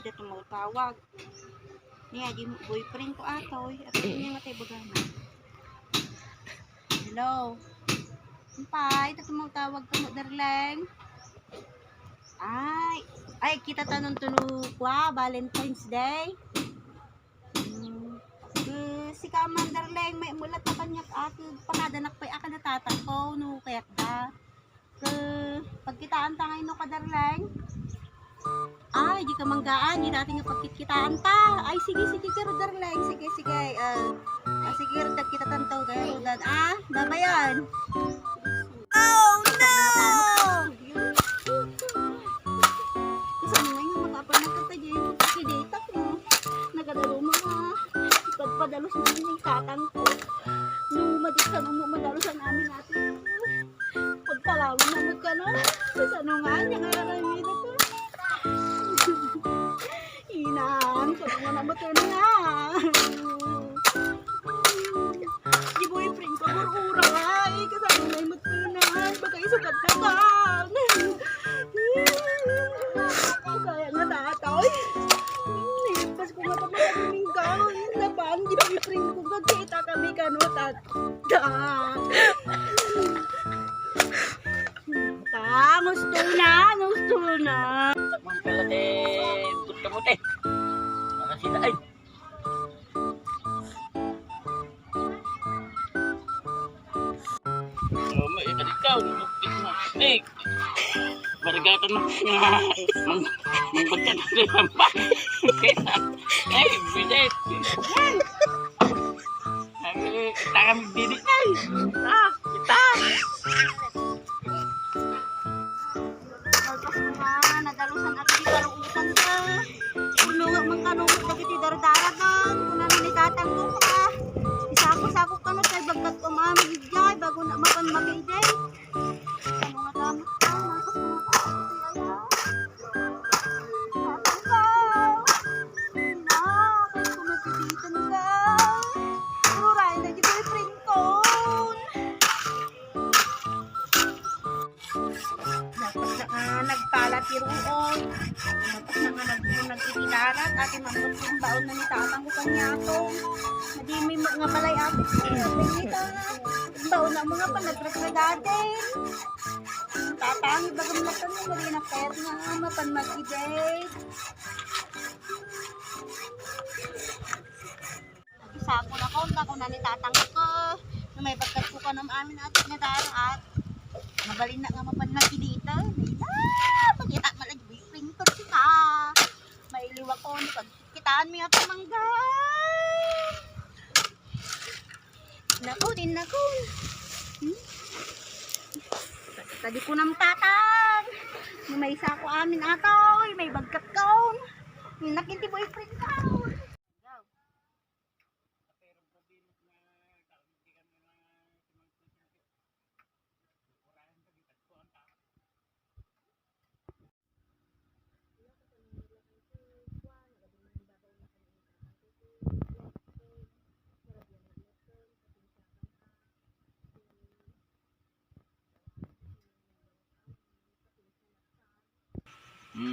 dito tumawag. Niya, di boyfriend ko atoy. At niya nga tayo bagama. Hello? Kumpay, ito tumawag ko mo, darling. Ay, kita tanong tuno kwa, Valentine's Day. Si Kaman, darling, may mulat na kanyak ato. Pangadanak pa'y akan natatan ko, no, kayak da. Pagkitaan ta ngayon no ka, darling. Ay, di ka manggaan, di natin nga pagkitaan ta. Ay, sige, karo, darling. Sige. Sige, karo, kita tantaw, karo, daba yan. Oh, no! Isa mo ngayon, makapanag ka tayo. Kiditak mo. Nagadalo mo nga. Pagpadalos na yung tatang ko. Nung madisan mo, madalosan namin natin. Pagpalawin na mo ka, no? Sa ano nga, niya nga kayo ko. Inaan, kung nga na mo ito na. Di boyfriend ko, uray. Kasama na yung matunan. Baka isukat na ka. Kaya nga tataw. Pas ko nga pamagaling ka. Laban, di boyfriend ko. Gagkita kami ka, no? Gusto na. Mangkalate, buta-buta. Makasita ay. May ikaw, baragatan mo. Mangkagkatan mo yung pa. Ay, bisit. Kita kami didi. Kita. Nadalusan at di paruutan ka. Puno nga mangkanungot na giti dardaragan. Kung namin itatanggo ka. Isako-sako ka na tayo bagkat umamig dyan. Bago na mapan mag-iday. Ano nga damot ka. Marcos na nga ka. Kaya. Kung magkibitan ka. Uray na di boyfriend ko. Nagpalatiroon. Tapos na nga nag-itilarat. Ate mambot yung baon na ni tatang ko kanya to. Hindi may mga balay ate ko. Baon na mga pa nagretradatin. Tatang, ibagam na ito na mali na pet nga. Mapan mag-i-date. Isako na konta ko na ni tatang ko. Na may bagkat ko ka ng amin at nadarat. Mabalin na nga mapanlaki dito. Pagkita malagi boyfriend ko ka. Mailiwa ko. Pagkitaan mo yung pamanggay. Naku din ako. Tadi ko ng tatang. May isa ko amin ako. May bagkat ko. Nakinti boyfriend ko.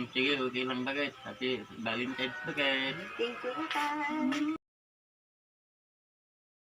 Sige, okay lang bagay. Happy Valentine's bagay. Thank you, Kaka.